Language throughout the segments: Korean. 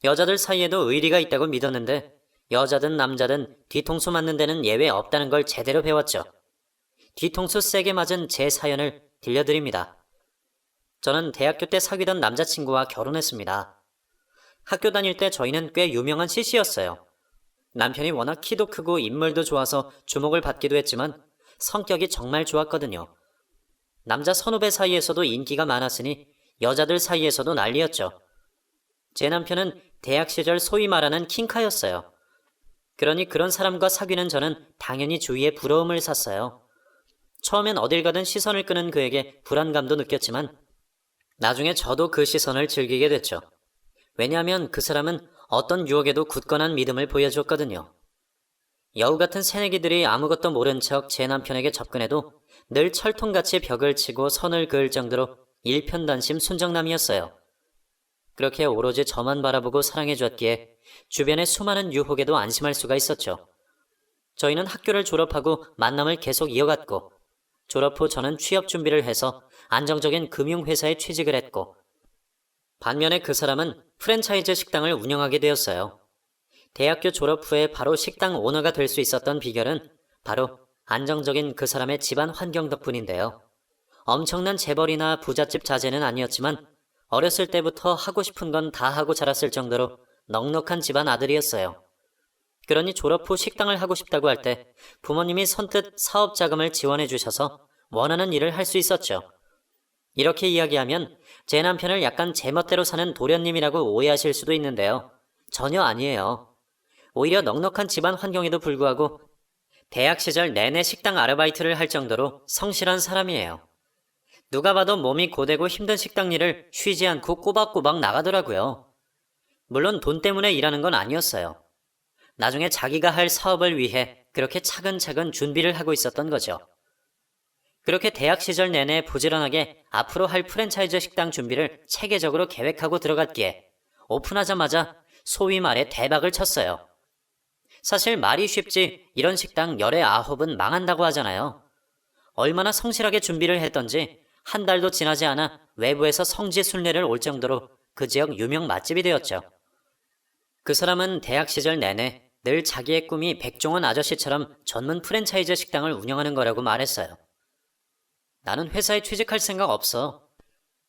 여자들 사이에도 의리가 있다고 믿었는데 여자든 남자든 뒤통수 맞는 데는 예외 없다는 걸 제대로 배웠죠. 뒤통수 세게 맞은 제 사연을 들려드립니다. 저는 대학교 때 사귀던 남자친구와 결혼했습니다. 학교 다닐 때 저희는 꽤 유명한 CC였어요. 남편이 워낙 키도 크고 인물도 좋아서 주목을 받기도 했지만 성격이 정말 좋았거든요. 남자 선후배 사이에서도 인기가 많았으니 여자들 사이에서도 난리였죠. 제 남편은 대학 시절 소위 말하는 킹카였어요. 그러니 그런 사람과 사귀는 저는 당연히 주위에 부러움을 샀어요. 처음엔 어딜 가든 시선을 끄는 그에게 불안감도 느꼈지만 나중에 저도 그 시선을 즐기게 됐죠. 왜냐하면 그 사람은 어떤 유혹에도 굳건한 믿음을 보여줬거든요. 여우 같은 새내기들이 아무것도 모른 척 제 남편에게 접근해도 늘 철통같이 벽을 치고 선을 그을 정도로 일편단심 순정남이었어요. 그렇게 오로지 저만 바라보고 사랑해줬기에 주변의 수많은 유혹에도 안심할 수가 있었죠. 저희는 학교를 졸업하고 만남을 계속 이어갔고 졸업 후 저는 취업 준비를 해서 안정적인 금융회사에 취직을 했고 반면에 그 사람은 프랜차이즈 식당을 운영하게 되었어요. 대학교 졸업 후에 바로 식당 오너가 될 수 있었던 비결은 바로 안정적인 그 사람의 집안 환경 덕분인데요. 엄청난 재벌이나 부잣집 자제는 아니었지만 어렸을 때부터 하고 싶은 건 다 하고 자랐을 정도로 넉넉한 집안 아들이었어요. 그러니 졸업 후 식당을 하고 싶다고 할 때 부모님이 선뜻 사업 자금을 지원해 주셔서 원하는 일을 할 수 있었죠. 이렇게 이야기하면 제 남편을 약간 제멋대로 사는 도련님이라고 오해하실 수도 있는데요. 전혀 아니에요. 오히려 넉넉한 집안 환경에도 불구하고 대학 시절 내내 식당 아르바이트를 할 정도로 성실한 사람이에요. 누가 봐도 몸이 고되고 힘든 식당 일을 쉬지 않고 꼬박꼬박 나가더라고요. 물론 돈 때문에 일하는 건 아니었어요. 나중에 자기가 할 사업을 위해 그렇게 차근차근 준비를 하고 있었던 거죠. 그렇게 대학 시절 내내 부지런하게 앞으로 할 프랜차이즈 식당 준비를 체계적으로 계획하고 들어갔기에 오픈하자마자 소위 말해 대박을 쳤어요. 사실 말이 쉽지 이런 식당 열의 아홉은 망한다고 하잖아요. 얼마나 성실하게 준비를 했던지 한 달도 지나지 않아 외부에서 성지순례를 올 정도로 그 지역 유명 맛집이 되었죠. 그 사람은 대학 시절 내내 늘 자기의 꿈이 백종원 아저씨처럼 전문 프랜차이즈 식당을 운영하는 거라고 말했어요. 나는 회사에 취직할 생각 없어.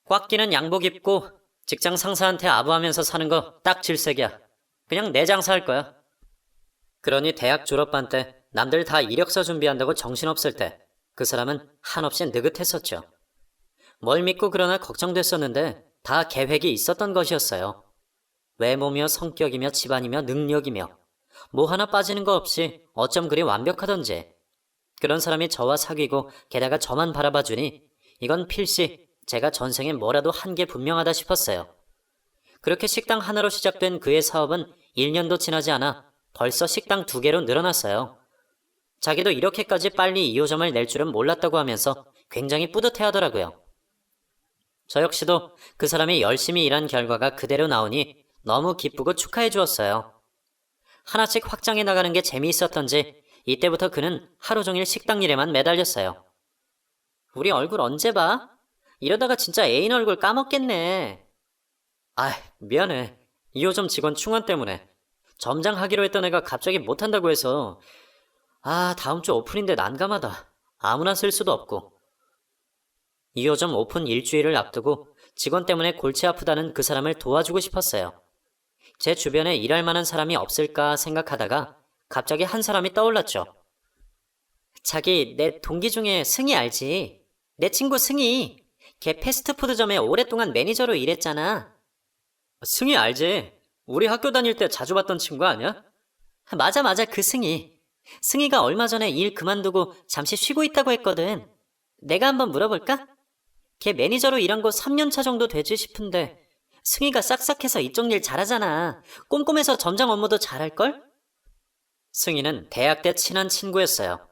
꽉 끼는 양복 입고 직장 상사한테 아부하면서 사는 거 딱 질색이야. 그냥 내 장사할 거야. 그러니 대학 졸업반 때 남들 다 이력서 준비한다고 정신없을 때 그 사람은 한없이 느긋했었죠. 뭘 믿고 그러나 걱정됐었는데 다 계획이 있었던 것이었어요. 외모며 성격이며 집안이며 능력이며 뭐 하나 빠지는 거 없이 어쩜 그리 완벽하던지. 그런 사람이 저와 사귀고 게다가 저만 바라봐주니 이건 필시 제가 전생에 뭐라도 한 게 분명하다 싶었어요. 그렇게 식당 하나로 시작된 그의 사업은 1년도 지나지 않아 벌써 식당 2개로 늘어났어요. 자기도 이렇게까지 빨리 2호점을 낼 줄은 몰랐다고 하면서 굉장히 뿌듯해하더라고요. 저 역시도 그 사람이 열심히 일한 결과가 그대로 나오니 너무 기쁘고 축하해 주었어요. 하나씩 확장해 나가는 게 재미있었던지 이때부터 그는 하루 종일 식당 일에만 매달렸어요. 우리 얼굴 언제 봐? 이러다가 진짜 애인 얼굴 까먹겠네. 아, 미안해. 2호점 직원 충원 때문에. 점장 하기로 했던 애가 갑자기 못한다고 해서 다음 주 오픈인데 난감하다. 아무나 쓸 수도 없고. 2호점 오픈 일주일을 앞두고 직원 때문에 골치 아프다는 그 사람을 도와주고 싶었어요. 제 주변에 일할 만한 사람이 없을까 생각하다가 갑자기 한 사람이 떠올랐죠. 자기 내 동기 중에 승희 알지? 내 친구 승희. 걔 패스트푸드점에 오랫동안 매니저로 일했잖아. 승희 알지? 우리 학교 다닐 때 자주 봤던 친구 아니야? 맞아 그 승희. 승희가 얼마 전에 일 그만두고 잠시 쉬고 있다고 했거든. 내가 한번 물어볼까? 걔 매니저로 일한 거 3년차 정도 되지 싶은데 승희가 싹싹해서 이쪽 일 잘하잖아. 꼼꼼해서 점장 업무도 잘할걸? 승희는 대학 때 친한 친구였어요.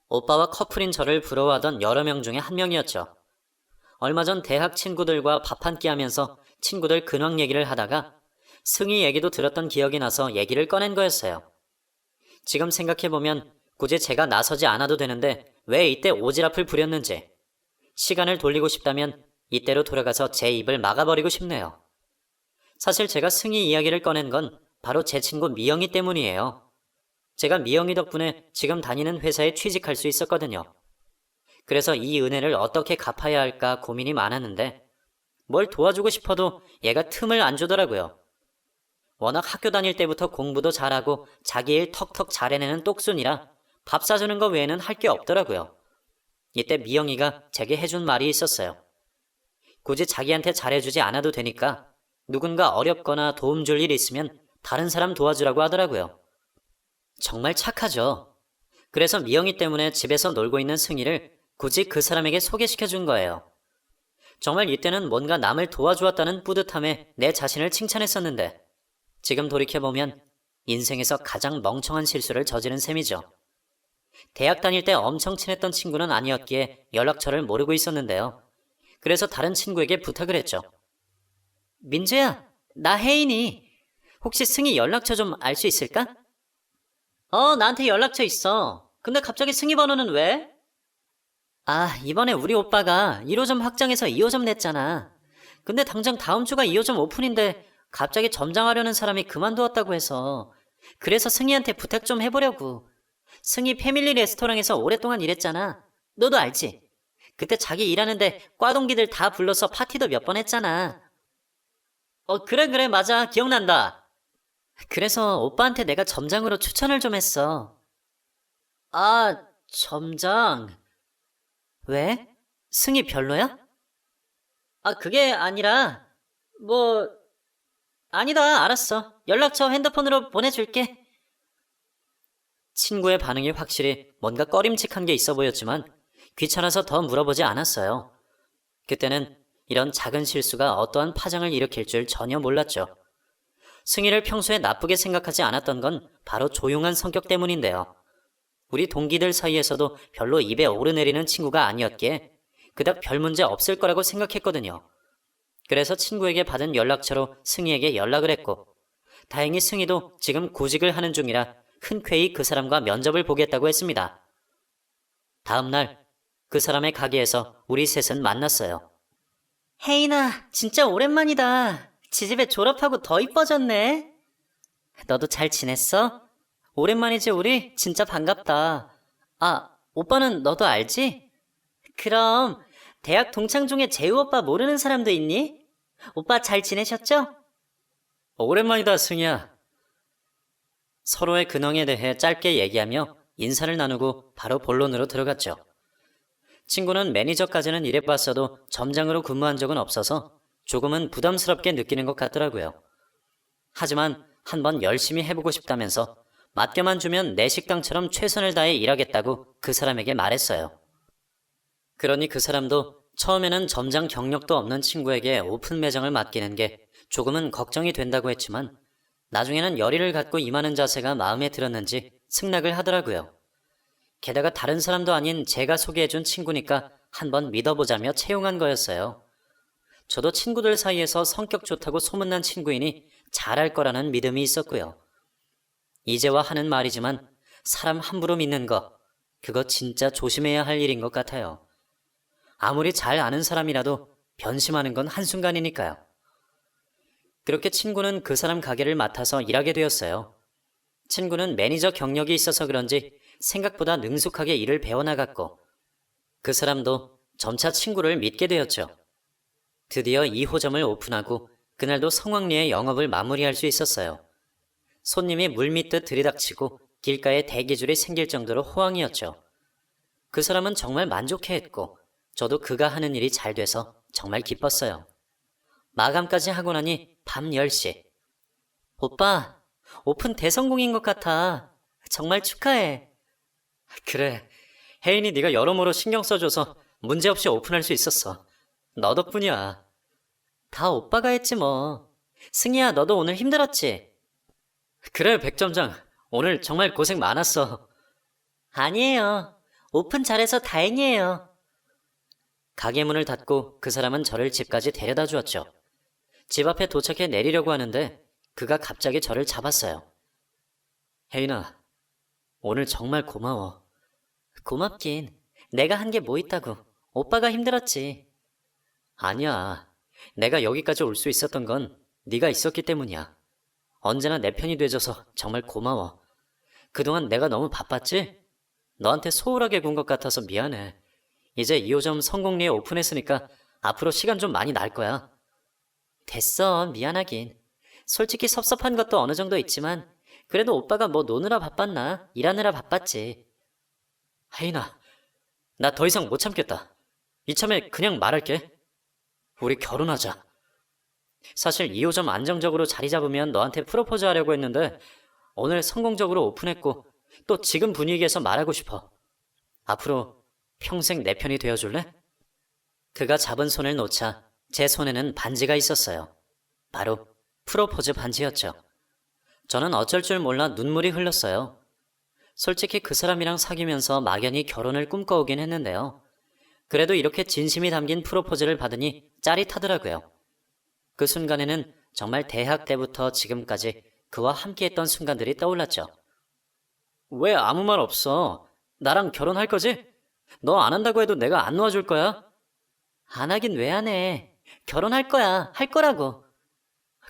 오빠와 커플인 저를 부러워하던 여러 명 중에 한 명이었죠. 얼마 전 대학 친구들과 밥 한 끼 하면서 친구들 근황 얘기를 하다가 승희 얘기도 들었던 기억이 나서 얘기를 꺼낸 거였어요. 지금 생각해보면 굳이 제가 나서지 않아도 되는데 왜 이때 오지랖을 부렸는지, 시간을 돌리고 싶다면 이때로 돌아가서 제 입을 막아버리고 싶네요. 사실 제가 승희 이야기를 꺼낸 건 바로 제 친구 미영이 때문이에요. 제가 미영이 덕분에 지금 다니는 회사에 취직할 수 있었거든요. 그래서 이 은혜를 어떻게 갚아야 할까 고민이 많았는데 뭘 도와주고 싶어도 얘가 틈을 안 주더라고요. 워낙 학교 다닐 때부터 공부도 잘하고 자기 일 턱턱 잘해내는 똑순이라 밥 사주는 거 외에는 할 게 없더라고요. 이때 미영이가 제게 해준 말이 있었어요. 굳이 자기한테 잘해주지 않아도 되니까 누군가 어렵거나 도움 줄 일 있으면 다른 사람 도와주라고 하더라고요. 정말 착하죠. 그래서 미영이 때문에 집에서 놀고 있는 승희를 굳이 그 사람에게 소개시켜 준 거예요. 정말 이때는 뭔가 남을 도와주었다는 뿌듯함에 내 자신을 칭찬했었는데 지금 돌이켜보면 인생에서 가장 멍청한 실수를 저지른 셈이죠. 대학 다닐 때 엄청 친했던 친구는 아니었기에 연락처를 모르고 있었는데요. 그래서 다른 친구에게 부탁을 했죠. 민주야, 나 혜인이. 혹시 승희 연락처 좀 알 수 있을까? 나한테 연락처 있어. 근데 갑자기 승희 번호는 왜? 이번에 우리 오빠가 1호점 확장해서 2호점 냈잖아. 근데 당장 다음 주가 2호점 오픈인데 갑자기 점장하려는 사람이 그만두었다고 해서 그래서 승희한테 부탁 좀 해보려고. 승희 패밀리 레스토랑에서 오랫동안 일했잖아. 너도 알지? 그때 자기 일하는데 과 동기들 다 불러서 파티도 몇 번 했잖아. 그래 맞아 기억난다. 그래서 오빠한테 내가 점장으로 추천을 좀 했어. 점장. 왜? 승희 별로야? 그게 아니라 아니다 알았어. 연락처 핸드폰으로 보내줄게. 친구의 반응이 확실히 뭔가 꺼림칙한 게 있어 보였지만 귀찮아서 더 물어보지 않았어요. 그때는 이런 작은 실수가 어떠한 파장을 일으킬 줄 전혀 몰랐죠. 승희를 평소에 나쁘게 생각하지 않았던 건 바로 조용한 성격 때문인데요. 우리 동기들 사이에서도 별로 입에 오르내리는 친구가 아니었기에 그닥 별 문제 없을 거라고 생각했거든요. 그래서 친구에게 받은 연락처로 승희에게 연락을 했고 다행히 승희도 지금 구직을 하는 중이라 흔쾌히 그 사람과 면접을 보겠다고 했습니다. 다음 날 그 사람의 가게에서 우리 셋은 만났어요. 혜인아, 진짜 오랜만이다. 지집애 졸업하고 더 이뻐졌네. 너도 잘 지냈어? 오랜만이지 우리? 진짜 반갑다. 오빠는 너도 알지? 그럼 대학 동창 중에 재우 오빠 모르는 사람도 있니? 오빠 잘 지내셨죠? 오랜만이다 승희야. 서로의 근황에 대해 짧게 얘기하며 인사를 나누고 바로 본론으로 들어갔죠. 친구는 매니저까지는 일해봤어도 점장으로 근무한 적은 없어서 조금은 부담스럽게 느끼는 것 같더라고요. 하지만 한번 열심히 해보고 싶다면서 맡겨만 주면 내 식당처럼 최선을 다해 일하겠다고 그 사람에게 말했어요. 그러니 그 사람도 처음에는 점장 경력도 없는 친구에게 오픈 매장을 맡기는 게 조금은 걱정이 된다고 했지만 나중에는 열의를 갖고 임하는 자세가 마음에 들었는지 승낙을 하더라고요. 게다가 다른 사람도 아닌 제가 소개해준 친구니까 한번 믿어보자며 채용한 거였어요. 저도 친구들 사이에서 성격 좋다고 소문난 친구이니 잘할 거라는 믿음이 있었고요. 이제와 하는 말이지만 사람 함부로 믿는 거, 그거 진짜 조심해야 할 일인 것 같아요. 아무리 잘 아는 사람이라도 변심하는 건 한순간이니까요. 그렇게 친구는 그 사람 가게를 맡아서 일하게 되었어요. 친구는 매니저 경력이 있어서 그런지 생각보다 능숙하게 일을 배워나갔고 그 사람도 점차 친구를 믿게 되었죠. 드디어 2호점을 오픈하고 그날도 성황리에 영업을 마무리할 수 있었어요. 손님이 물밀듯 들이닥치고 길가에 대기줄이 생길 정도로 호황이었죠. 그 사람은 정말 만족해했고 저도 그가 하는 일이 잘 돼서 정말 기뻤어요. 마감까지 하고 나니 밤 10시. 오빠, 오픈 대성공인 것 같아. 정말 축하해. 그래, 혜인이 네가 여러모로 신경 써줘서 문제없이 오픈할 수 있었어. 너 덕분이야. 다 오빠가 했지 뭐. 승희야, 너도 오늘 힘들었지? 그래, 백점장. 오늘 정말 고생 많았어. 아니에요. 오픈 잘해서 다행이에요. 가게 문을 닫고 그 사람은 저를 집까지 데려다 주었죠. 집 앞에 도착해 내리려고 하는데 그가 갑자기 저를 잡았어요. 혜인아, 오늘 정말 고마워. 고맙긴. 내가 한 게 뭐 있다고. 오빠가 힘들었지. 아니야. 내가 여기까지 올 수 있었던 건 네가 있었기 때문이야. 언제나 내 편이 돼줘서 정말 고마워. 그동안 내가 너무 바빴지? 너한테 소홀하게 군 것 같아서 미안해. 이제 2호점 성공리에 오픈했으니까 앞으로 시간 좀 많이 날 거야. 됐어, 미안하긴. 솔직히 섭섭한 것도 어느 정도 있지만 그래도 오빠가 뭐 노느라 바빴나? 일하느라 바빴지. 혜인아, 나 더 이상 못 참겠다. 이참에 그냥 말할게. 우리 결혼하자. 사실 2호점 안정적으로 자리 잡으면 너한테 프로포즈 하려고 했는데 오늘 성공적으로 오픈했고 또 지금 분위기에서 말하고 싶어. 앞으로 평생 내 편이 되어줄래? 그가 잡은 손을 놓자 제 손에는 반지가 있었어요. 바로 프로포즈 반지였죠. 저는 어쩔 줄 몰라 눈물이 흘렀어요. 솔직히 그 사람이랑 사귀면서 막연히 결혼을 꿈꿔오긴 했는데요. 그래도 이렇게 진심이 담긴 프로포즈를 받으니 짜릿하더라고요. 그 순간에는 정말 대학 때부터 지금까지 그와 함께했던 순간들이 떠올랐죠. 왜 아무 말 없어? 나랑 결혼할 거지? 너 안 한다고 해도 내가 안 놓아줄 거야? 안 하긴 왜 안 해? 결혼할 거야. 할 거라고.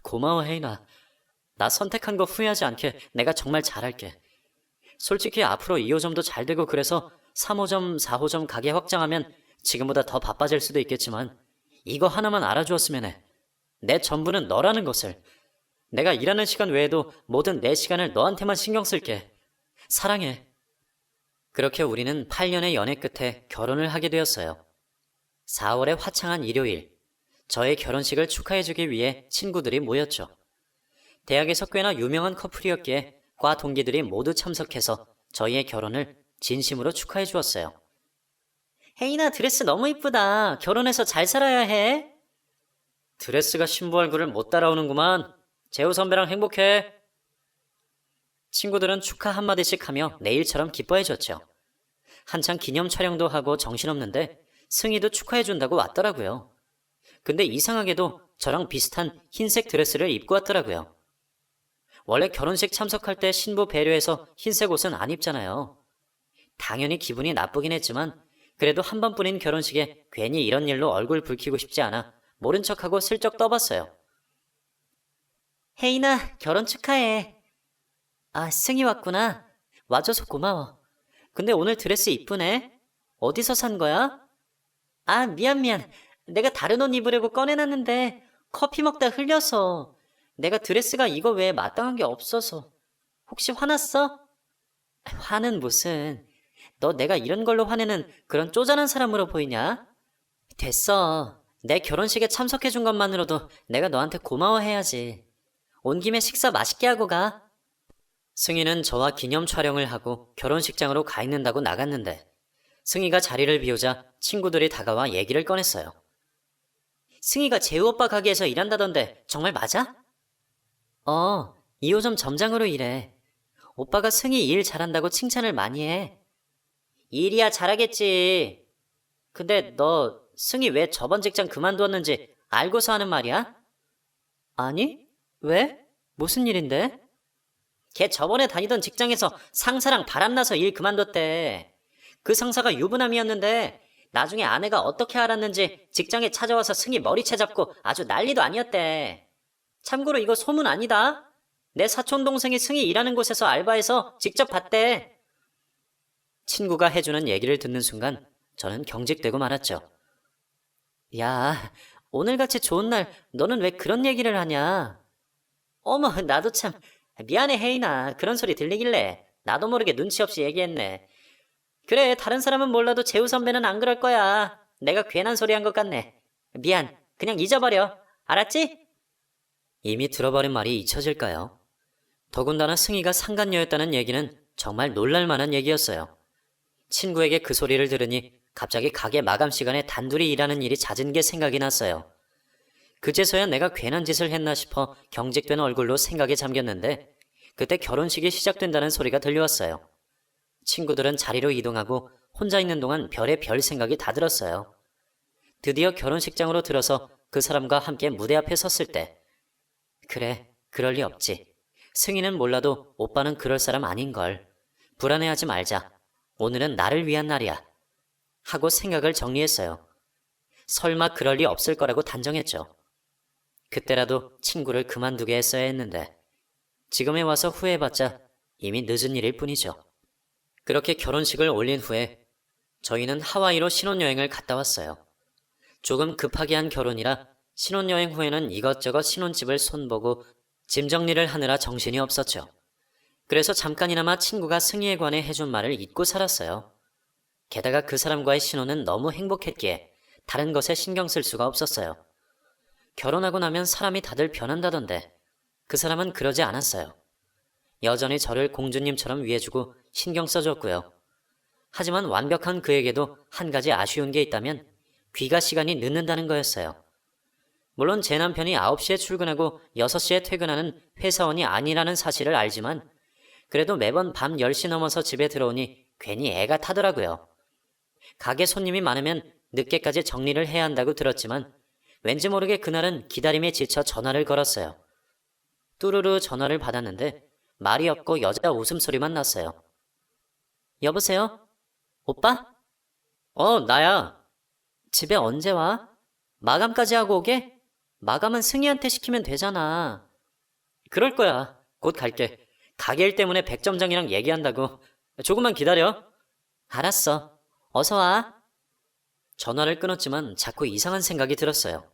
고마워, 혜인아. 나 선택한 거 후회하지 않게 내가 정말 잘할게. 솔직히 앞으로 2호점도 잘 되고 그래서 3호점, 4호점 가게 확장하면 지금보다 더 바빠질 수도 있겠지만 이거 하나만 알아주었으면 해. 내 전부는 너라는 것을. 내가 일하는 시간 외에도 모든 내 시간을 너한테만 신경 쓸게. 사랑해. 그렇게 우리는 8년의 연애 끝에 결혼을 하게 되었어요. 4월의 화창한 일요일, 저의 결혼식을 축하해주기 위해 친구들이 모였죠. 대학에서 꽤나 유명한 커플이었기에 과 동기들이 모두 참석해서 저희의 결혼을 진심으로 축하해 주었어요. 혜인아, 드레스 너무 이쁘다. 결혼해서 잘 살아야 해. 드레스가 신부 얼굴을 못 따라오는구만. 재호 선배랑 행복해. 친구들은 축하 한마디씩 하며 내일처럼 기뻐해줬죠. 한창 기념 촬영도 하고 정신없는데 승희도 축하해준다고 왔더라고요. 근데 이상하게도 저랑 비슷한 흰색 드레스를 입고 왔더라고요. 원래 결혼식 참석할 때 신부 배려해서 흰색 옷은 안 입잖아요. 당연히 기분이 나쁘긴 했지만 그래도 한 번뿐인 결혼식에 괜히 이런 일로 얼굴 붉히고 싶지 않아 모른 척하고 슬쩍 떠봤어요. 혜인아, 결혼 축하해. 아, 승희 왔구나. 와줘서 고마워. 근데 오늘 드레스 이쁘네. 어디서 산 거야? 아, 미안. 내가 다른 옷 입으려고 꺼내놨는데 커피 먹다 흘려서. 내가 드레스가 이거 외에 마땅한 게 없어서. 혹시 화났어? 화는 무슨. 너 내가 이런 걸로 화내는 그런 쪼잔한 사람으로 보이냐? 됐어. 내 결혼식에 참석해준 것만으로도 내가 너한테 고마워해야지. 온 김에 식사 맛있게 하고 가. 승희는 저와 기념 촬영을 하고 결혼식장으로 가 있는다고 나갔는데 승희가 자리를 비우자 친구들이 다가와 얘기를 꺼냈어요. 승희가 재우 오빠 가게에서 일한다던데 정말 맞아? 2호점 점장으로 일해. 오빠가 승희 일 잘한다고 칭찬을 많이 해. 일이야 잘하겠지. 근데 너 승희 왜 저번 직장 그만두었는지 알고서 하는 말이야? 아니? 왜? 무슨 일인데? 걔 저번에 다니던 직장에서 상사랑 바람나서 일 그만뒀대. 그 상사가 유부남이었는데 나중에 아내가 어떻게 알았는지 직장에 찾아와서 승희 머리채 잡고 아주 난리도 아니었대. 참고로 이거 소문 아니다. 내 사촌 동생이 승희 일하는 곳에서 알바해서 직접 봤대. 친구가 해주는 얘기를 듣는 순간 저는 경직되고 말았죠. 야, 오늘같이 좋은 날 너는 왜 그런 얘기를 하냐? 어머, 나도 참 미안해 혜인아. 그런 소리 들리길래 나도 모르게 눈치 없이 얘기했네. 그래, 다른 사람은 몰라도 재우 선배는 안 그럴 거야. 내가 괜한 소리 한 것 같네. 미안, 그냥 잊어버려. 알았지? 이미 들어버린 말이 잊혀질까요? 더군다나 승희가 상간녀였다는 얘기는 정말 놀랄만한 얘기였어요. 친구에게 그 소리를 들으니 갑자기 가게 마감 시간에 단둘이 일하는 일이 잦은 게 생각이 났어요. 그제서야 내가 괜한 짓을 했나 싶어 경직된 얼굴로 생각에 잠겼는데 그때 결혼식이 시작된다는 소리가 들려왔어요. 친구들은 자리로 이동하고 혼자 있는 동안 별의 별 생각이 다 들었어요. 드디어 결혼식장으로 들어서 그 사람과 함께 무대 앞에 섰을 때 그래, 그럴 리 없지. 승희는 몰라도 오빠는 그럴 사람 아닌걸. 불안해하지 말자. 오늘은 나를 위한 날이야. 하고 생각을 정리했어요. 설마 그럴 리 없을 거라고 단정했죠. 그때라도 친구를 그만두게 했어야 했는데 지금에 와서 후회해봤자 이미 늦은 일일 뿐이죠. 그렇게 결혼식을 올린 후에 저희는 하와이로 신혼여행을 갔다 왔어요. 조금 급하게 한 결혼이라 신혼여행 후에는 이것저것 신혼집을 손보고 짐 정리를 하느라 정신이 없었죠. 그래서 잠깐이나마 친구가 승희에 관해 해준 말을 잊고 살았어요. 게다가 그 사람과의 신혼은 너무 행복했기에 다른 것에 신경 쓸 수가 없었어요. 결혼하고 나면 사람이 다들 변한다던데 그 사람은 그러지 않았어요. 여전히 저를 공주님처럼 위해주고 신경 써줬고요. 하지만 완벽한 그에게도 한 가지 아쉬운 게 있다면 귀가 시간이 늦는다는 거였어요. 물론 제 남편이 9시에 출근하고 6시에 퇴근하는 회사원이 아니라는 사실을 알지만 그래도 매번 밤 10시 넘어서 집에 들어오니 괜히 애가 타더라고요. 가게 손님이 많으면 늦게까지 정리를 해야 한다고 들었지만 왠지 모르게 그날은 기다림에 지쳐 전화를 걸었어요. 뚜루루 전화를 받았는데 말이 없고 여자 웃음소리만 났어요. 여보세요? 오빠? 나야. 집에 언제 와? 마감까지 하고 오게? 마감은 승희한테 시키면 되잖아. 그럴 거야. 곧 갈게. 가게 일 때문에 백점장이랑 얘기한다고. 조금만 기다려. 알았어. 어서 와. 전화를 끊었지만 자꾸 이상한 생각이 들었어요.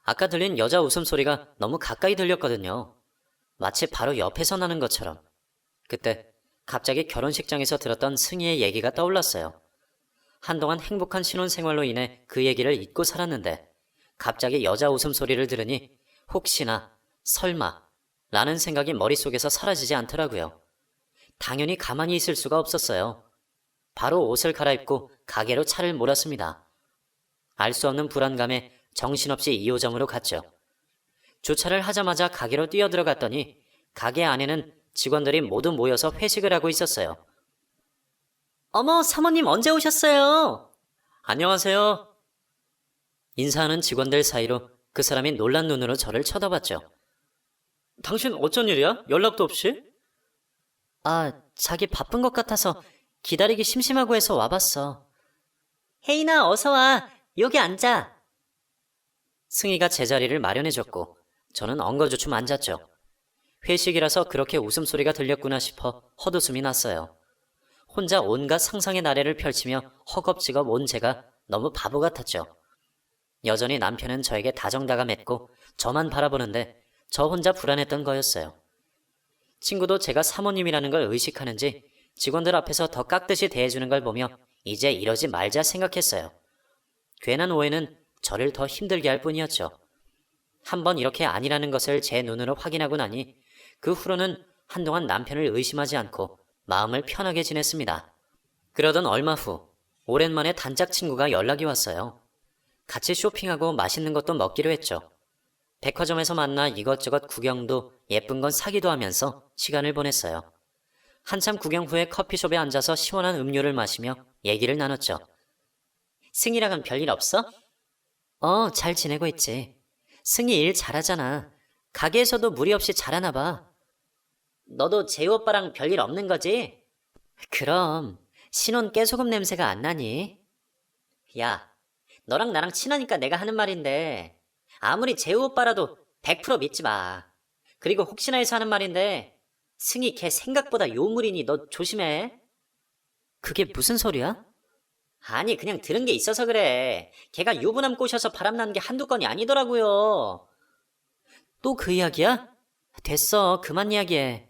아까 들린 여자 웃음소리가 너무 가까이 들렸거든요. 마치 바로 옆에서 나는 것처럼. 그때 갑자기 결혼식장에서 들었던 승희의 얘기가 떠올랐어요. 한동안 행복한 신혼생활로 인해 그 얘기를 잊고 살았는데 갑자기 여자 웃음소리를 들으니 혹시나 설마 라는 생각이 머릿속에서 사라지지 않더라고요. 당연히 가만히 있을 수가 없었어요. 바로 옷을 갈아입고 가게로 차를 몰았습니다. 알 수 없는 불안감에 정신없이 2호점으로 갔죠. 주차를 하자마자 가게로 뛰어들어갔더니 가게 안에는 직원들이 모두 모여서 회식을 하고 있었어요. 어머, 사모님 언제 오셨어요? 안녕하세요. 인사하는 직원들 사이로 그 사람이 놀란 눈으로 저를 쳐다봤죠. 당신 어쩐 일이야? 연락도 없이? 자기 바쁜 것 같아서 기다리기 심심하고 해서 와봤어. 혜인아, 어서 와. 여기 앉아. 승희가 제 자리를 마련해줬고 저는 엉거주춤 앉았죠. 회식이라서 그렇게 웃음소리가 들렸구나 싶어 헛웃음이 났어요. 혼자 온갖 상상의 나래를 펼치며 허겁지겁 온 제가 너무 바보 같았죠. 여전히 남편은 저에게 다정다감했고 저만 바라보는데 저 혼자 불안했던 거였어요. 친구도 제가 사모님이라는 걸 의식하는지 직원들 앞에서 더 깍듯이 대해주는 걸 보며 이제 이러지 말자 생각했어요. 괜한 오해는 저를 더 힘들게 할 뿐이었죠. 한번 이렇게 아니라는 것을 제 눈으로 확인하고 나니 그 후로는 한동안 남편을 의심하지 않고 마음을 편하게 지냈습니다. 그러던 얼마 후 오랜만에 단짝 친구가 연락이 왔어요. 같이 쇼핑하고 맛있는 것도 먹기로 했죠. 백화점에서 만나 이것저것 구경도 예쁜 건 사기도 하면서 시간을 보냈어요. 한참 구경 후에 커피숍에 앉아서 시원한 음료를 마시며 얘기를 나눴죠. 승희랑은 별일 없어? 잘 지내고 있지. 승희 일 잘하잖아. 가게에서도 무리 없이 잘하나 봐. 너도 재우 오빠랑 별일 없는 거지? 그럼 신혼 깨소금 냄새가 안 나니? 야, 너랑 나랑 친하니까 내가 하는 말인데 아무리 재우 오빠라도 100% 믿지 마. 그리고 혹시나 해서 하는 말인데 승희 걔 생각보다 요물이니 너 조심해. 그게 무슨 소리야? 아니 그냥 들은 게 있어서 그래. 걔가 유부남 꼬셔서 바람나는 게 한두 건이 아니더라고요. 또 그 이야기야? 됐어, 그만 이야기해.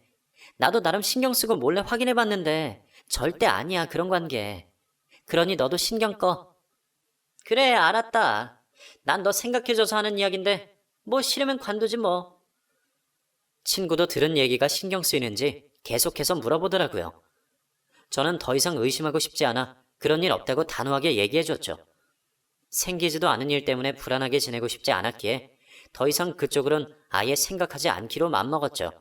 나도 나름 신경 쓰고 몰래 확인해봤는데 절대 아니야, 그런 관계. 그러니 너도 신경 꺼. 그래, 알았다. 난 너 생각해줘서 하는 이야기인데 뭐 싫으면 관두지 뭐. 친구도 들은 얘기가 신경 쓰이는지 계속해서 물어보더라고요. 저는 더 이상 의심하고 싶지 않아 그런 일 없다고 단호하게 얘기해줬죠. 생기지도 않은 일 때문에 불안하게 지내고 싶지 않았기에 더 이상 그쪽으론 아예 생각하지 않기로 맘먹었죠.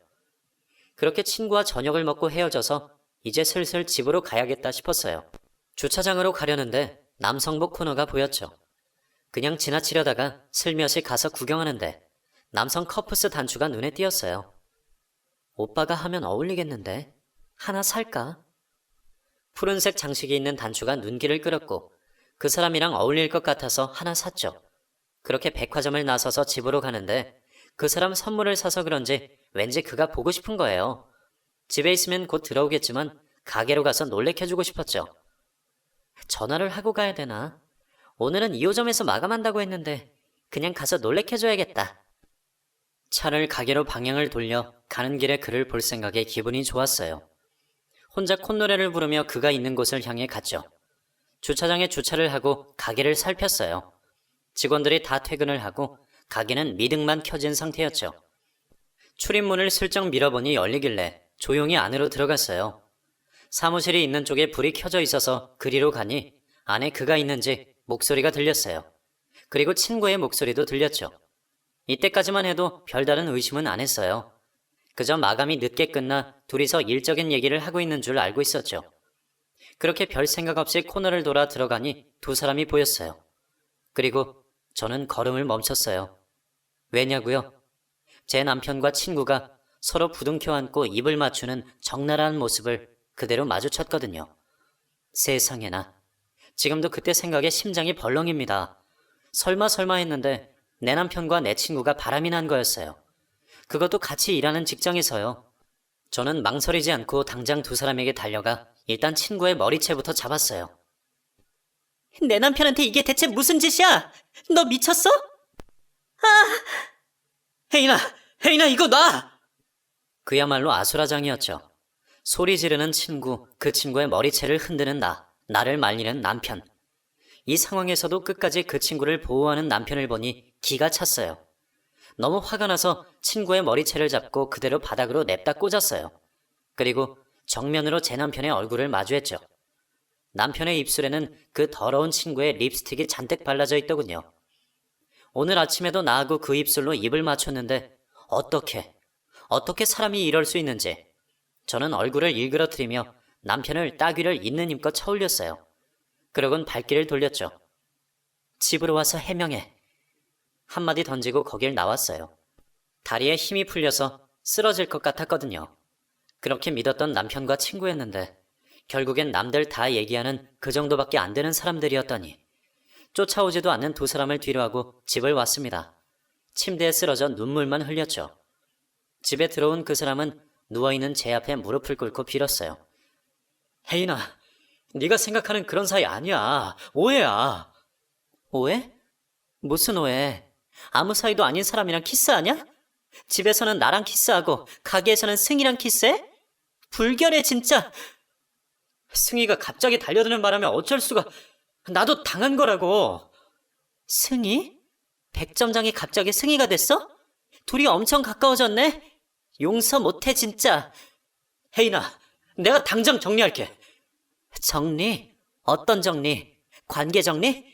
그렇게 친구와 저녁을 먹고 헤어져서 이제 슬슬 집으로 가야겠다 싶었어요. 주차장으로 가려는데 남성복 코너가 보였죠. 그냥 지나치려다가 슬며시 가서 구경하는데 남성 커프스 단추가 눈에 띄었어요. 오빠가 하면 어울리겠는데? 하나 살까? 푸른색 장식이 있는 단추가 눈길을 끌었고 그 사람이랑 어울릴 것 같아서 하나 샀죠. 그렇게 백화점을 나서서 집으로 가는데 그 사람 선물을 사서 그런지 왠지 그가 보고 싶은 거예요. 집에 있으면 곧 들어오겠지만 가게로 가서 놀래켜주고 싶었죠. 전화를 하고 가야 되나? 오늘은 2호점에서 마감한다고 했는데 그냥 가서 놀래켜줘야겠다. 차를 가게로 방향을 돌려 가는 길에 그를 볼 생각에 기분이 좋았어요. 혼자 콧노래를 부르며 그가 있는 곳을 향해 갔죠. 주차장에 주차를 하고 가게를 살폈어요. 직원들이 다 퇴근을 하고 가게는 미등만 켜진 상태였죠. 출입문을 슬쩍 밀어보니 열리길래 조용히 안으로 들어갔어요. 사무실이 있는 쪽에 불이 켜져 있어서 그리로 가니 안에 그가 있는지 목소리가 들렸어요. 그리고 친구의 목소리도 들렸죠. 이때까지만 해도 별다른 의심은 안 했어요. 그저 마감이 늦게 끝나 둘이서 일적인 얘기를 하고 있는 줄 알고 있었죠. 그렇게 별 생각 없이 코너를 돌아 들어가니 두 사람이 보였어요. 그리고 저는 걸음을 멈췄어요. 왜냐고요? 제 남편과 친구가 서로 부둥켜 안고 입을 맞추는 적나라한 모습을 그대로 마주쳤거든요. 세상에나. 지금도 그때 생각에 심장이 벌렁입니다. 설마 했는데 내 남편과 내 친구가 바람이 난 거였어요. 그것도 같이 일하는 직장에서요. 저는 망설이지 않고 당장 두 사람에게 달려가 일단 친구의 머리채부터 잡았어요. 내 남편한테 이게 대체 무슨 짓이야? 너 미쳤어? 혜인아 이거 놔! 그야말로 아수라장이었죠. 소리 지르는 친구, 그 친구의 머리채를 흔드는 나를 말리는 남편. 이 상황에서도 끝까지 그 친구를 보호하는 남편을 보니 기가 찼어요. 너무 화가 나서 친구의 머리채를 잡고 그대로 바닥으로 냅다 꽂았어요. 그리고 정면으로 제 남편의 얼굴을 마주했죠. 남편의 입술에는 그 더러운 친구의 립스틱이 잔뜩 발라져 있더군요. 오늘 아침에도 나하고 그 입술로 입을 맞췄는데 어떻게 사람이 이럴 수 있는지 저는 얼굴을 일그러뜨리며 남편을 따귀를 있는 힘껏 쳐올렸어요. 그러곤 발길을 돌렸죠. 집으로 와서 해명해. 한마디 던지고 거길 나왔어요. 다리에 힘이 풀려서 쓰러질 것 같았거든요. 그렇게 믿었던 남편과 친구였는데 결국엔 남들 다 얘기하는 그 정도밖에 안 되는 사람들이었더니 쫓아오지도 않는 두 사람을 뒤로하고 집을 왔습니다. 침대에 쓰러져 눈물만 흘렸죠. 집에 들어온 그 사람은 누워있는 제 앞에 무릎을 꿇고 빌었어요. 혜인아, 네가 생각하는 그런 사이 아니야. 오해야. 오해? 무슨 오해? 아무 사이도 아닌 사람이랑 키스하냐? 집에서는 나랑 키스하고 가게에서는 승희랑 키스해? 불결해 진짜. 승희가 갑자기 달려드는 바람에 어쩔 수가. 나도 당한 거라고. 승희? 백점장이 갑자기 승희가 됐어? 둘이 엄청 가까워졌네? 용서 못해 진짜. 혜인아, 내가 당장 정리할게. 정리? 어떤 정리? 관계 정리?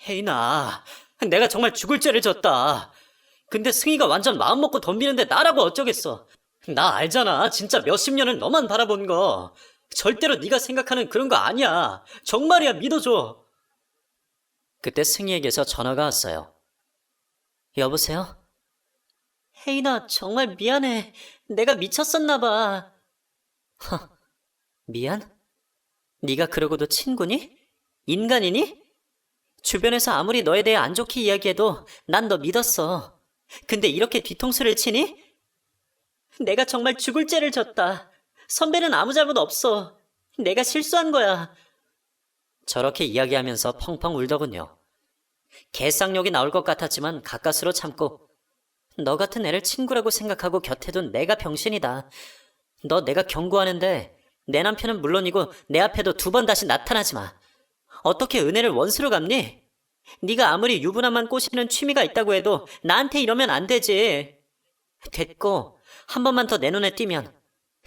혜인아, 내가 정말 죽을 죄를 졌다. 근데 승희가 완전 마음먹고 덤비는데 나라고 어쩌겠어. 나 알잖아. 진짜 몇십 년을 너만 바라본 거. 절대로 네가 생각하는 그런 거 아니야. 정말이야, 믿어줘. 그때 승희에게서 전화가 왔어요. 여보세요? 혜인아, 정말 미안해. 내가 미쳤었나 봐. 미안? 네가 그러고도 친구니? 인간이니? 주변에서 아무리 너에 대해 안 좋게 이야기해도 난 너 믿었어. 근데 이렇게 뒤통수를 치니? 내가 정말 죽을 죄를 졌다. 선배는 아무 잘못 없어. 내가 실수한 거야. 저렇게 이야기하면서 펑펑 울더군요. 개쌍욕이 나올 것 같았지만 가까스로 참고 너 같은 애를 친구라고 생각하고 곁에 둔 내가 병신이다. 너 내가 경고하는데 내 남편은 물론이고 내 앞에도 두 번 다시 나타나지 마. 어떻게 은혜를 원수로 갚니? 네가 아무리 유부남만 꼬시는 취미가 있다고 해도 나한테 이러면 안 되지. 됐고 한 번만 더 내 눈에 띄면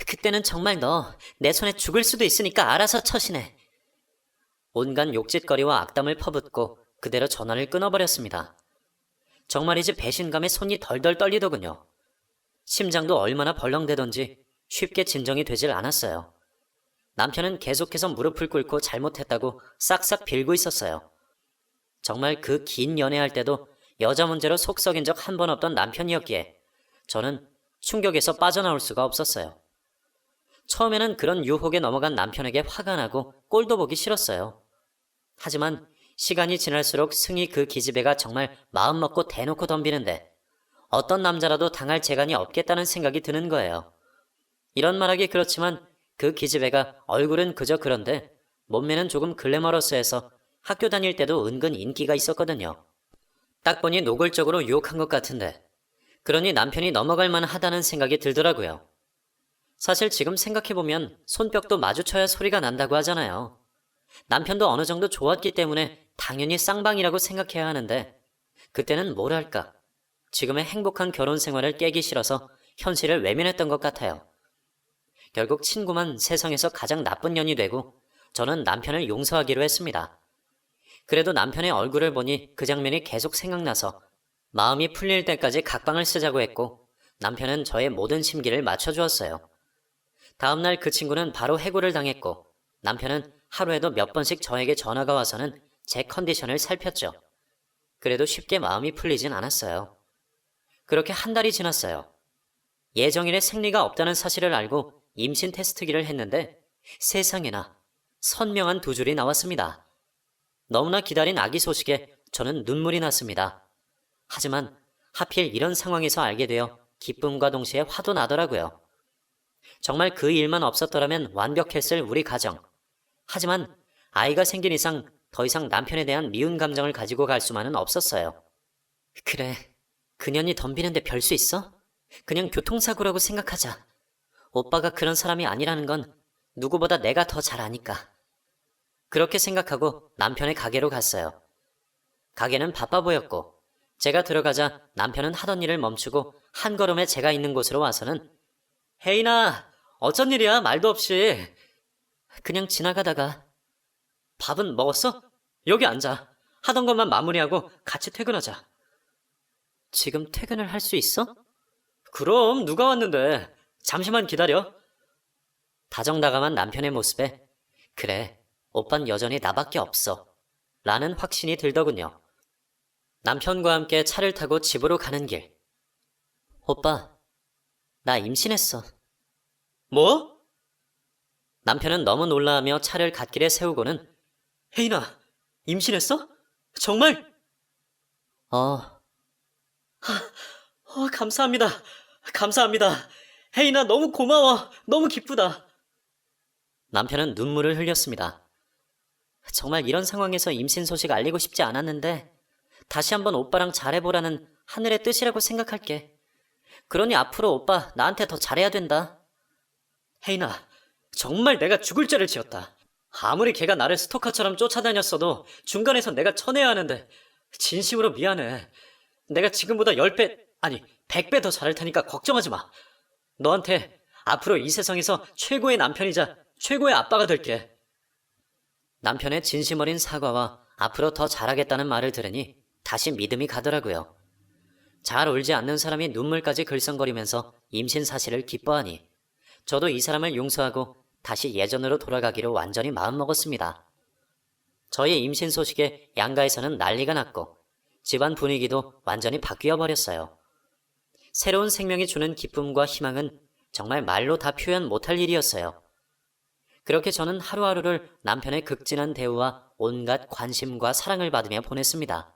그때는 정말 너 내 손에 죽을 수도 있으니까 알아서 처신해. 온갖 욕짓거리와 악담을 퍼붓고 그대로 전화를 끊어버렸습니다. 정말이지 배신감에 손이 덜덜 떨리더군요. 심장도 얼마나 벌렁대던지 쉽게 진정이 되질 않았어요. 남편은 계속해서 무릎을 꿇고 잘못했다고 싹싹 빌고 있었어요. 정말 그 긴 연애할 때도 여자 문제로 속 썩인 적 한 번 없던 남편이었기에 저는 충격에서 빠져나올 수가 없었어요. 처음에는 그런 유혹에 넘어간 남편에게 화가 나고 꼴도 보기 싫었어요. 하지만 시간이 지날수록 승희 그 기집애가 정말 마음먹고 대놓고 덤비는데 어떤 남자라도 당할 재간이 없겠다는 생각이 드는 거예요. 이런 말하기 그렇지만 그 기집애가 얼굴은 그저 그런데 몸매는 조금 글래머러스해서 학교 다닐 때도 은근 인기가 있었거든요. 딱 보니 노골적으로 유혹한 것 같은데 그러니 남편이 넘어갈 만하다는 생각이 들더라고요. 사실 지금 생각해보면 손뼉도 마주쳐야 소리가 난다고 하잖아요. 남편도 어느 정도 좋았기 때문에 당연히 쌍방이라고 생각해야 하는데 그때는 뭐랄까 지금의 행복한 결혼 생활을 깨기 싫어서 현실을 외면했던 것 같아요. 결국 친구만 세상에서 가장 나쁜 년이 되고 저는 남편을 용서하기로 했습니다. 그래도 남편의 얼굴을 보니 그 장면이 계속 생각나서 마음이 풀릴 때까지 각방을 쓰자고 했고 남편은 저의 모든 심기를 맞춰주었어요. 다음날 그 친구는 바로 해고를 당했고 남편은 하루에도 몇 번씩 저에게 전화가 와서는 제 컨디션을 살폈죠. 그래도 쉽게 마음이 풀리진 않았어요. 그렇게 한 달이 지났어요. 예정일에 생리가 없다는 사실을 알고 임신 테스트기를 했는데 세상에나 선명한 두 줄이 나왔습니다. 너무나 기다린 아기 소식에 저는 눈물이 났습니다. 하지만 하필 이런 상황에서 알게 되어 기쁨과 동시에 화도 나더라고요. 정말 그 일만 없었더라면 완벽했을 우리 가정. 하지만 아이가 생긴 이상 더 이상 남편에 대한 미운 감정을 가지고 갈 수만은 없었어요. 그래, 그년이 덤비는데 별 수 있어? 그냥 교통사고라고 생각하자. 오빠가 그런 사람이 아니라는 건 누구보다 내가 더 잘 아니까. 그렇게 생각하고 남편의 가게로 갔어요. 가게는 바빠 보였고 제가 들어가자 남편은 하던 일을 멈추고 한 걸음에 제가 있는 곳으로 와서는 혜인아, 어쩐 일이야? 말도 없이. 그냥 지나가다가. 밥은 먹었어? 여기 앉아. 하던 것만 마무리하고 같이 퇴근하자. 지금 퇴근을 할 수 있어? 그럼 누가 왔는데. 잠시만 기다려. 다정다감한 남편의 모습에 그래, 오빤 여전히 나밖에 없어 라는 확신이 들더군요. 남편과 함께 차를 타고 집으로 가는 길. 오빠, 나 임신했어. 뭐? 남편은 너무 놀라하며 차를 갓길에 세우고는 혜인아, 임신했어? 정말? 감사합니다. 감사합니다. 혜인아, 너무 고마워. 너무 기쁘다. 남편은 눈물을 흘렸습니다. 정말 이런 상황에서 임신 소식 알리고 싶지 않았는데 다시 한번 오빠랑 잘해보라는 하늘의 뜻이라고 생각할게. 그러니 앞으로 오빠 나한테 더 잘해야 된다. 혜인아, 정말 내가 죽을 죄를 지었다. 아무리 걔가 나를 스토커처럼 쫓아다녔어도 중간에서 내가 쳐내야 하는데 진심으로 미안해. 내가 지금보다 10배, 아니 100배 더 잘할 테니까 걱정하지 마. 너한테 앞으로 이 세상에서 최고의 남편이자 최고의 아빠가 될게. 남편의 진심 어린 사과와 앞으로 더 잘하겠다는 말을 들으니 다시 믿음이 가더라고요. 잘 울지 않는 사람이 눈물까지 글썽거리면서 임신 사실을 기뻐하니 저도 이 사람을 용서하고 다시 예전으로 돌아가기로 완전히 마음먹었습니다. 저의 임신 소식에 양가에서는 난리가 났고 집안 분위기도 완전히 바뀌어 버렸어요. 새로운 생명이 주는 기쁨과 희망은 정말 말로 다 표현 못할 일이었어요. 그렇게 저는 하루하루를 남편의 극진한 대우와 온갖 관심과 사랑을 받으며 보냈습니다.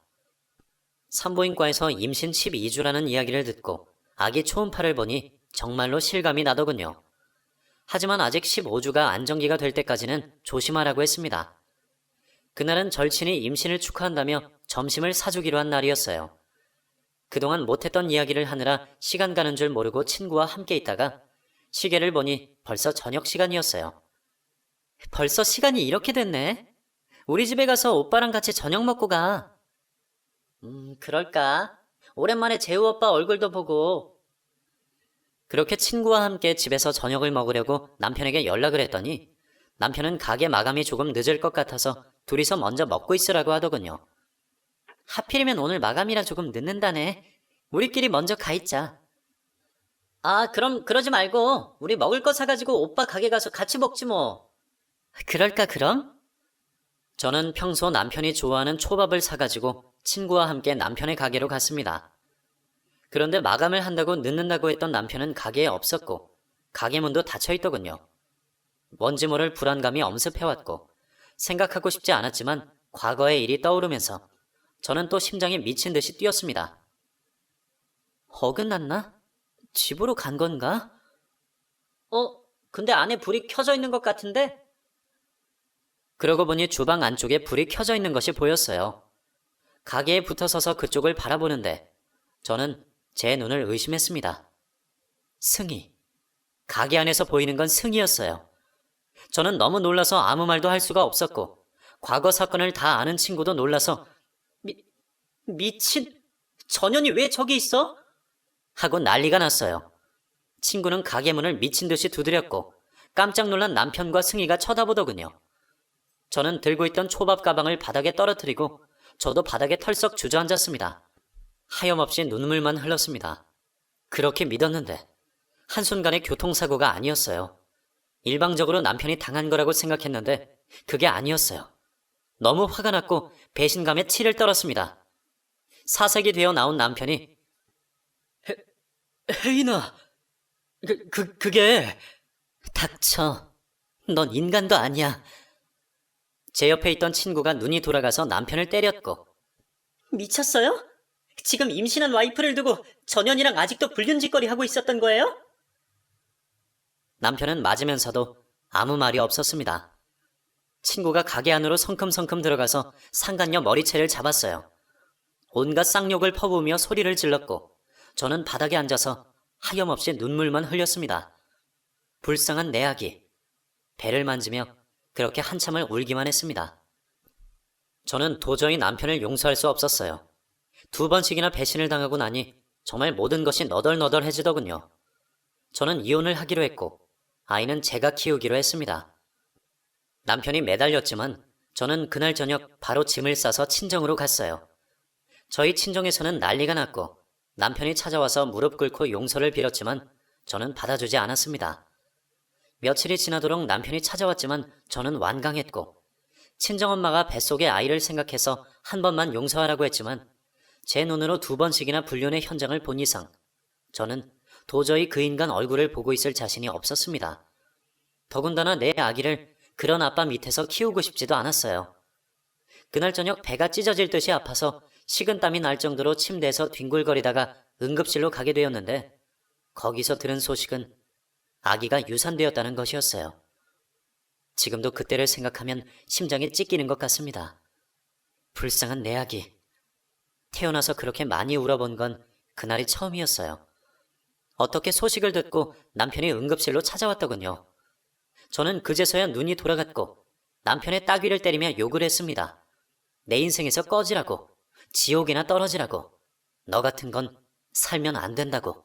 산부인과에서 임신 12주라는 이야기를 듣고 아기 초음파를 보니 정말로 실감이 나더군요. 하지만 아직 15주가 안정기가 될 때까지는 조심하라고 했습니다. 그날은 절친이 임신을 축하한다며 점심을 사주기로 한 날이었어요. 그동안 못했던 이야기를 하느라 시간 가는 줄 모르고 친구와 함께 있다가 시계를 보니 벌써 저녁 시간이었어요. 벌써 시간이 이렇게 됐네. 우리 집에 가서 오빠랑 같이 저녁 먹고 가. 그럴까? 오랜만에 재우 오빠 얼굴도 보고. 그렇게 친구와 함께 집에서 저녁을 먹으려고 남편에게 연락을 했더니 남편은 가게 마감이 조금 늦을 것 같아서 둘이서 먼저 먹고 있으라고 하더군요. 하필이면 오늘 마감이라 조금 늦는다네. 우리끼리 먼저 가 있자. 그럼 그러지 말고 우리 먹을 거 사가지고 오빠 가게 가서 같이 먹지 뭐. 그럴까 그럼? 저는 평소 남편이 좋아하는 초밥을 사가지고 친구와 함께 남편의 가게로 갔습니다. 그런데 마감을 한다고 늦는다고 했던 남편은 가게에 없었고 가게 문도 닫혀있더군요. 뭔지 모를 불안감이 엄습해왔고 생각하고 싶지 않았지만 과거의 일이 떠오르면서 저는 또 심장이 미친 듯이 뛰었습니다. 어긋났나? 집으로 간 건가? 근데 안에 불이 켜져 있는 것 같은데? 그러고 보니 주방 안쪽에 불이 켜져 있는 것이 보였어요. 가게에 붙어 서서 그쪽을 바라보는데 저는 제 눈을 의심했습니다. 승희. 가게 안에서 보이는 건 승희였어요. 저는 너무 놀라서 아무 말도 할 수가 없었고 과거 사건을 다 아는 친구도 놀라서 미친, 전현이 왜 저기 있어? 하고 난리가 났어요. 친구는 가게 문을 미친 듯이 두드렸고 깜짝 놀란 남편과 승희가 쳐다보더군요. 저는 들고 있던 초밥 가방을 바닥에 떨어뜨리고 저도 바닥에 털썩 주저앉았습니다. 하염없이 눈물만 흘렀습니다. 그렇게 믿었는데 한순간의 교통사고가 아니었어요. 일방적으로 남편이 당한 거라고 생각했는데 그게 아니었어요. 너무 화가 났고 배신감에 치를 떨었습니다. 사색이 되어 나온 남편이 혜인아, 그게... 닥쳐. 넌 인간도 아니야. 제 옆에 있던 친구가 눈이 돌아가서 남편을 때렸고 미쳤어요? 지금 임신한 와이프를 두고 전현이랑 아직도 불륜짓거리 하고 있었던 거예요? 남편은 맞으면서도 아무 말이 없었습니다. 친구가 가게 안으로 성큼성큼 들어가서 상간녀 머리채를 잡았어요. 온갖 쌍욕을 퍼부으며 소리를 질렀고 저는 바닥에 앉아서 하염없이 눈물만 흘렸습니다. 불쌍한 내 아기. 배를 만지며 그렇게 한참을 울기만 했습니다. 저는 도저히 남편을 용서할 수 없었어요. 2번씩이나 배신을 당하고 나니 정말 모든 것이 너덜너덜해지더군요. 저는 이혼을 하기로 했고 아이는 제가 키우기로 했습니다. 남편이 매달렸지만 저는 그날 저녁 바로 짐을 싸서 친정으로 갔어요. 저희 친정에서는 난리가 났고 남편이 찾아와서 무릎 꿇고 용서를 빌었지만 저는 받아주지 않았습니다. 며칠이 지나도록 남편이 찾아왔지만 저는 완강했고 친정엄마가 뱃속의 아이를 생각해서 한 번만 용서하라고 했지만 제 눈으로 2번씩이나 불륜의 현장을 본 이상 저는 도저히 그 인간 얼굴을 보고 있을 자신이 없었습니다. 더군다나 내 아기를 그런 아빠 밑에서 키우고 싶지도 않았어요. 그날 저녁 배가 찢어질 듯이 아파서 식은땀이 날 정도로 침대에서 뒹굴거리다가 응급실로 가게 되었는데 거기서 들은 소식은 아기가 유산되었다는 것이었어요. 지금도 그때를 생각하면 심장이 찢기는 것 같습니다. 불쌍한 내 아기. 태어나서 그렇게 많이 울어본 건 그날이 처음이었어요. 어떻게 소식을 듣고 남편이 응급실로 찾아왔더군요. 저는 그제서야 눈이 돌아갔고 남편의 따귀를 때리며 욕을 했습니다. 내 인생에서 꺼지라고, 지옥이나 떨어지라고, 너 같은 건 살면 안 된다고.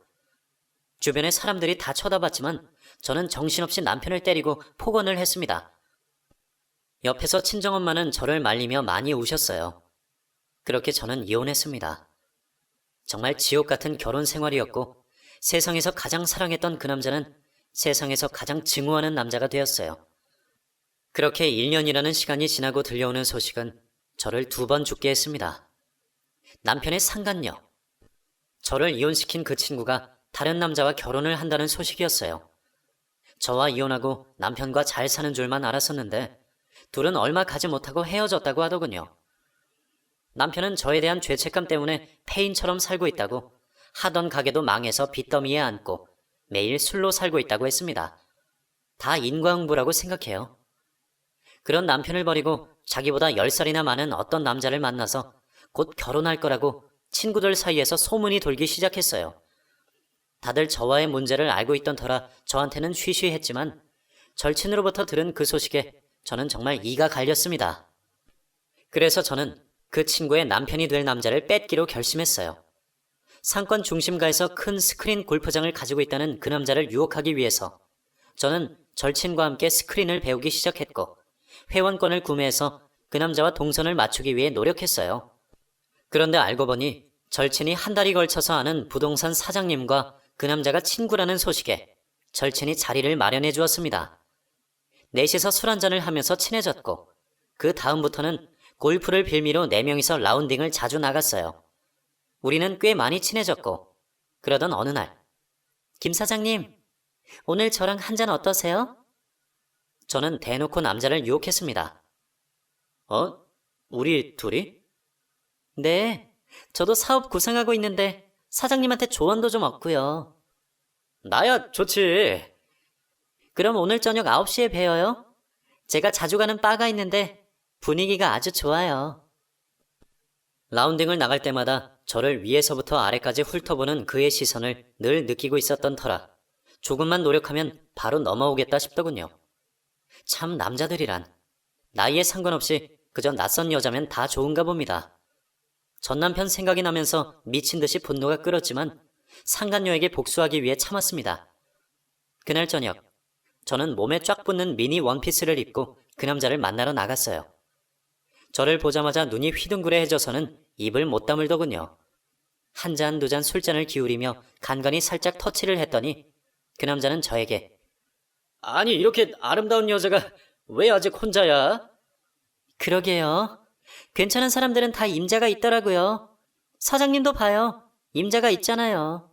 주변의 사람들이 다 쳐다봤지만 저는 정신없이 남편을 때리고 폭언을 했습니다. 옆에서 친정엄마는 저를 말리며 많이 우셨어요. 그렇게 저는 이혼했습니다. 정말 지옥 같은 결혼 생활이었고 세상에서 가장 사랑했던 그 남자는 세상에서 가장 증오하는 남자가 되었어요. 그렇게 1년이라는 시간이 지나고 들려오는 소식은 저를 2번 죽게 했습니다. 남편의 상간녀. 저를 이혼시킨 그 친구가 다른 남자와 결혼을 한다는 소식이었어요. 저와 이혼하고 남편과 잘 사는 줄만 알았었는데 둘은 얼마 가지 못하고 헤어졌다고 하더군요. 남편은 저에 대한 죄책감 때문에 폐인처럼 살고 있다고, 하던 가게도 망해서 빚더미에 앉고 매일 술로 살고 있다고 했습니다. 다 인과응보라고 생각해요. 그런 남편을 버리고 자기보다 10살이나 많은 어떤 남자를 만나서 곧 결혼할 거라고 친구들 사이에서 소문이 돌기 시작했어요. 다들 저와의 문제를 알고 있던 터라 저한테는 쉬쉬했지만 절친으로부터 들은 그 소식에 저는 정말 이가 갈렸습니다. 그래서 저는 그 친구의 남편이 될 남자를 뺏기로 결심했어요. 상권 중심가에서 큰 스크린 골프장을 가지고 있다는 그 남자를 유혹하기 위해서 저는 절친과 함께 스크린을 배우기 시작했고 회원권을 구매해서 그 남자와 동선을 맞추기 위해 노력했어요. 그런데 알고 보니 절친이 한 달이 걸쳐서 아는 부동산 사장님과 그 남자가 친구라는 소식에 절친이 자리를 마련해 주었습니다. 넷이서 술 한잔을 하면서 친해졌고 그 다음부터는 골프를 빌미로 4명이서 라운딩을 자주 나갔어요. 우리는 꽤 많이 친해졌고 그러던 어느 날 김 사장님, 오늘 저랑 한잔 어떠세요? 저는 대놓고 남자를 유혹했습니다. 우리 둘이? 네, 저도 사업 구상하고 있는데 사장님한테 조언도 좀 얻고요. 나야 좋지. 그럼 오늘 저녁 9시에 봬요. 제가 자주 가는 바가 있는데 분위기가 아주 좋아요. 라운딩을 나갈 때마다 저를 위에서부터 아래까지 훑어보는 그의 시선을 늘 느끼고 있었던 터라 조금만 노력하면 바로 넘어오겠다 싶더군요. 참 남자들이란 나이에 상관없이 그저 낯선 여자면 다 좋은가 봅니다. 전 남편 생각이 나면서 미친 듯이 분노가 끓었지만 상간녀에게 복수하기 위해 참았습니다. 그날 저녁 저는 몸에 쫙 붙는 미니 원피스를 입고 그 남자를 만나러 나갔어요. 저를 보자마자 눈이 휘둥그레해져서는 입을 못 다물더군요. 한 잔 두 잔 술잔을 기울이며 간간히 살짝 터치를 했더니 그 남자는 저에게 아니 이렇게 아름다운 여자가 왜 아직 혼자야? 그러게요. 괜찮은 사람들은 다 임자가 있더라고요. 사장님도 봐요. 임자가 있잖아요.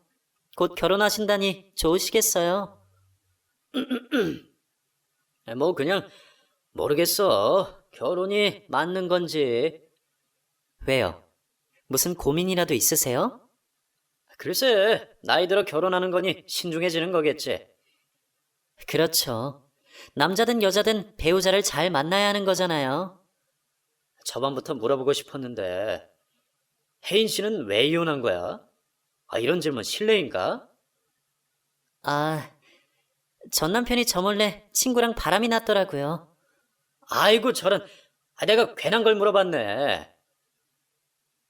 곧 결혼하신다니 좋으시겠어요. 뭐 그냥 모르겠어. 결혼이 맞는 건지. 왜요? 무슨 고민이라도 있으세요? 글쎄, 나이 들어 결혼하는 거니 신중해지는 거겠지. 그렇죠. 남자든 여자든 배우자를 잘 만나야 하는 거잖아요. 저번부터 물어보고 싶었는데 혜인 씨는 왜 이혼한 거야? 이런 질문 실례인가? 전 남편이 저 몰래 친구랑 바람이 났더라고요. 아이고 저런, 내가 괜한 걸 물어봤네.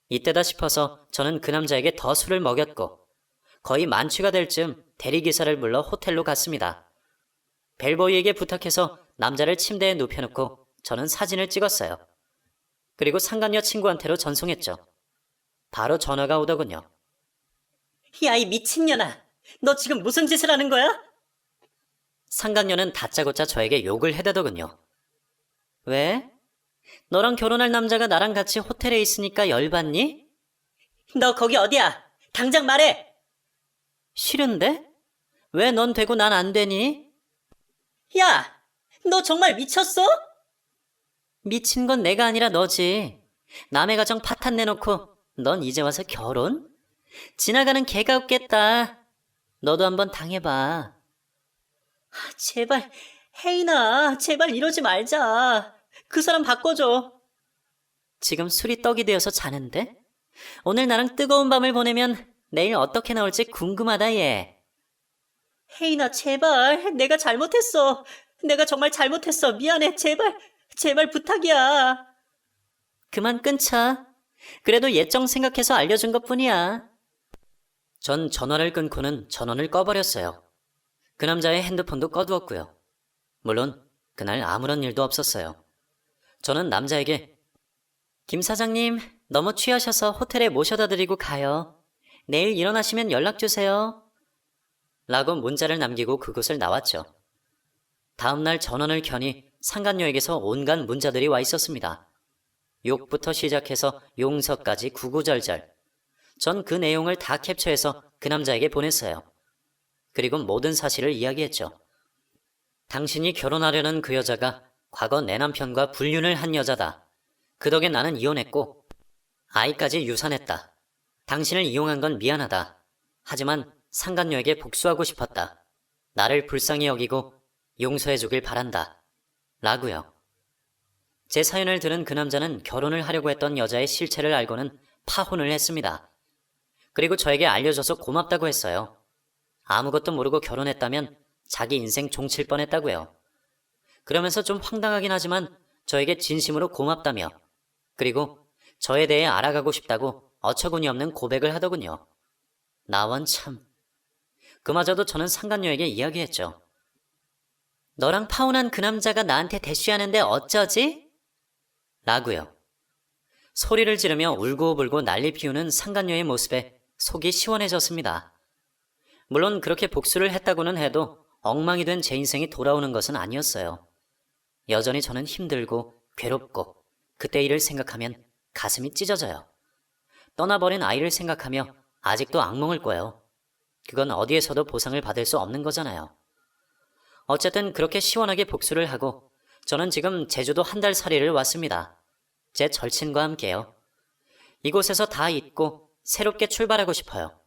이때다 싶어서 저는 그 남자에게 더 술을 먹였고 거의 만취가 될 즈음 대리기사를 불러 호텔로 갔습니다. 벨보이에게 부탁해서 남자를 침대에 눕혀놓고 저는 사진을 찍었어요. 그리고 상간녀 친구한테로 전송했죠. 바로 전화가 오더군요. 야, 이 미친년아! 너 지금 무슨 짓을 하는 거야? 상간녀는 다짜고짜 저에게 욕을 해대더군요. 왜? 너랑 결혼할 남자가 나랑 같이 호텔에 있으니까 열받니? 너 거기 어디야? 당장 말해! 싫은데? 왜 넌 되고 난 안 되니? 야! 너 정말 미쳤어? 미친 건 내가 아니라 너지. 남의 가정 파탄 내놓고 넌 이제 와서 결혼? 지나가는 개가 없겠다. 너도 한번 당해봐. 제발, 혜인아, 제발 이러지 말자. 그 사람 바꿔줘. 지금 술이 떡이 되어서 자는데? 오늘 나랑 뜨거운 밤을 보내면 내일 어떻게 나올지 궁금하다 얘. 혜인아, 제발. 내가 잘못했어. 내가 정말 잘못했어. 미안해. 제발, 제발 부탁이야. 그만 끊자. 그래도 예정 생각해서 알려준 것뿐이야. 전 전화를 끊고는 전원을 꺼버렸어요. 그 남자의 핸드폰도 꺼두었고요. 물론 그날 아무런 일도 없었어요. 저는 남자에게 김 사장님 너무 취하셔서 호텔에 모셔다 드리고 가요. 내일 일어나시면 연락주세요. 라고 문자를 남기고 그곳을 나왔죠. 다음날 전원을 켜니 상간녀에게서 온갖 문자들이 와 있었습니다. 욕부터 시작해서 용서까지 구구절절. 전 그 내용을 다 캡처해서 그 남자에게 보냈어요. 그리고 모든 사실을 이야기했죠. 당신이 결혼하려는 그 여자가 과거 내 남편과 불륜을 한 여자다. 그 덕에 나는 이혼했고 아이까지 유산했다. 당신을 이용한 건 미안하다. 하지만 상간녀에게 복수하고 싶었다. 나를 불쌍히 여기고 용서해주길 바란다. 라고요. 제 사연을 들은 그 남자는 결혼을 하려고 했던 여자의 실체를 알고는 파혼을 했습니다. 그리고 저에게 알려줘서 고맙다고 했어요. 아무것도 모르고 결혼했다면 자기 인생 종칠 뻔했다고요. 그러면서 좀 황당하긴 하지만 저에게 진심으로 고맙다며 그리고 저에 대해 알아가고 싶다고 어처구니 없는 고백을 하더군요. 나원 참. 그마저도 저는 상간녀에게 이야기했죠. 너랑 파혼한 그 남자가 나한테 대쉬하는데 어쩌지? 라고요. 소리를 지르며 울고불고 난리 피우는 상간녀의 모습에 속이 시원해졌습니다. 물론 그렇게 복수를 했다고는 해도 엉망이 된 제 인생이 돌아오는 것은 아니었어요. 여전히 저는 힘들고 괴롭고 그때 일을 생각하면 가슴이 찢어져요. 떠나버린 아이를 생각하며 아직도 악몽을 꿔요. 그건 어디에서도 보상을 받을 수 없는 거잖아요. 어쨌든 그렇게 시원하게 복수를 하고 저는 지금 제주도 한 달 살이를 왔습니다. 제 절친과 함께요. 이곳에서 다 잊고 새롭게 출발하고 싶어요.